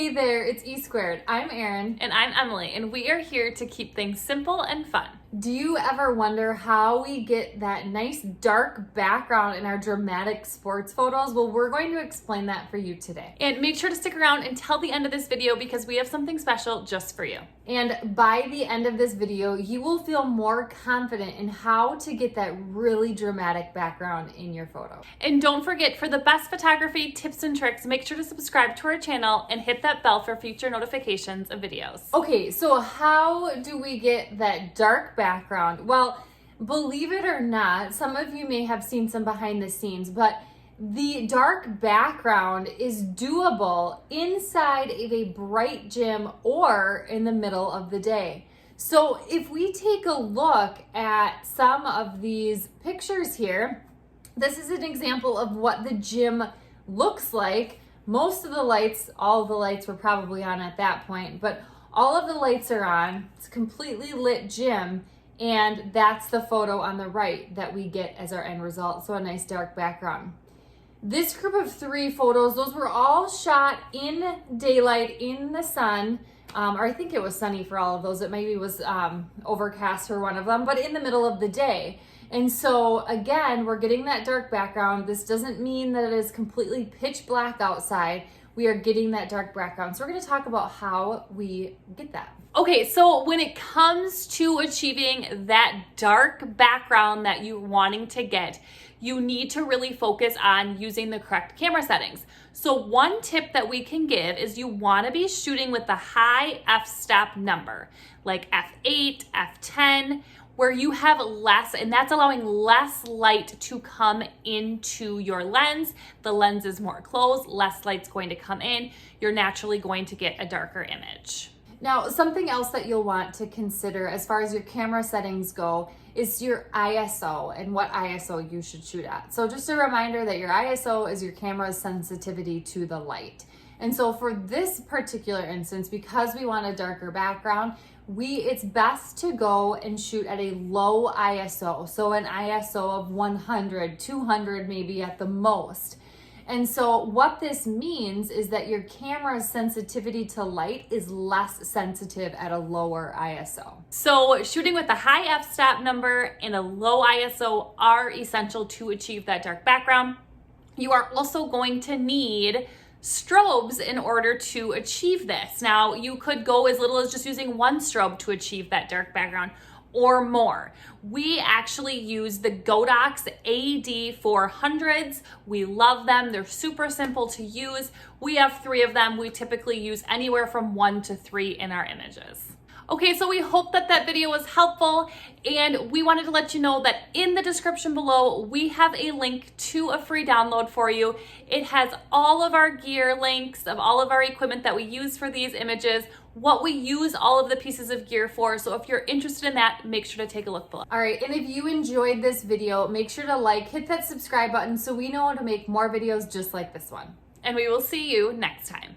Hey there, it's E Squared. I'm Erin. And I'm Emily, and we are here to keep things simple and fun. Do you ever wonder how we get that nice dark background in our dramatic sports photos? Well, we're going to explain that for you today. And make sure to stick around until the end of this video because we have something special just for you. And by the end of this video, you will feel more confident in how to get that really dramatic background in your photo. And don't forget, for the best photography tips and tricks, make sure to subscribe to our channel and hit that bell for future notifications of videos. Okay, so how do we get that dark background? Well, believe it or not, some of you may have seen some behind the scenes, but the dark background is doable inside of a bright gym or in the middle of the day. So if we take a look at some of these pictures here, this is an example of what the gym looks like. Most of the lights, all of the lights were probably on at that point, but all of the lights are on. It's a completely lit gym, and that's the photo on the right that we get as our end result. So a nice dark background. This group of 3 photos, those were all shot in daylight in the sun, or I think it was sunny for all of those. It maybe was overcast for one of them, but in the middle of the day. And so again, we're getting that dark background. This doesn't mean that it is completely pitch black outside. We are getting that dark background. So we're going to talk about how we get that. Okay, so when it comes to achieving that dark background that you're wanting to get, you need to really focus on using the correct camera settings. So one tip that we can give is you want to be shooting with the high f-stop number, like f8, f10, where you have less, and that's allowing less light to come into your lens. The lens is more closed, less light's going to come in. You're naturally going to get a darker image. Now, something else that you'll want to consider as far as your camera settings go is your ISO and what ISO you should shoot at. So just a reminder that your ISO is your camera's sensitivity to the light. And so for this particular instance, because we want a darker background, it's best to go and shoot at a low ISO. So an ISO of 100, 200 maybe at the most. And so what this means is that your camera's sensitivity to light is less sensitive at a lower ISO. So shooting with a high f-stop number and a low ISO are essential to achieve that dark background. You are also going to need strobes in order to achieve this. Now, you could go as little as just using 1 strobe to achieve that dark background or more. We actually use the Godox AD400s. We love them. They're super simple to use. We have 3 of them. We typically use anywhere from 1 to 3 in our images. Okay, so we hope that that video was helpful, and we wanted to let you know that in the description below, we have a link to a free download for you. It has all of our gear links of all of our equipment that we use for these images, what we use all of the pieces of gear for. So if you're interested in that, make sure to take a look below. All right, and if you enjoyed this video, make sure to hit that subscribe button so we know how to make more videos just like this one. And we will see you next time.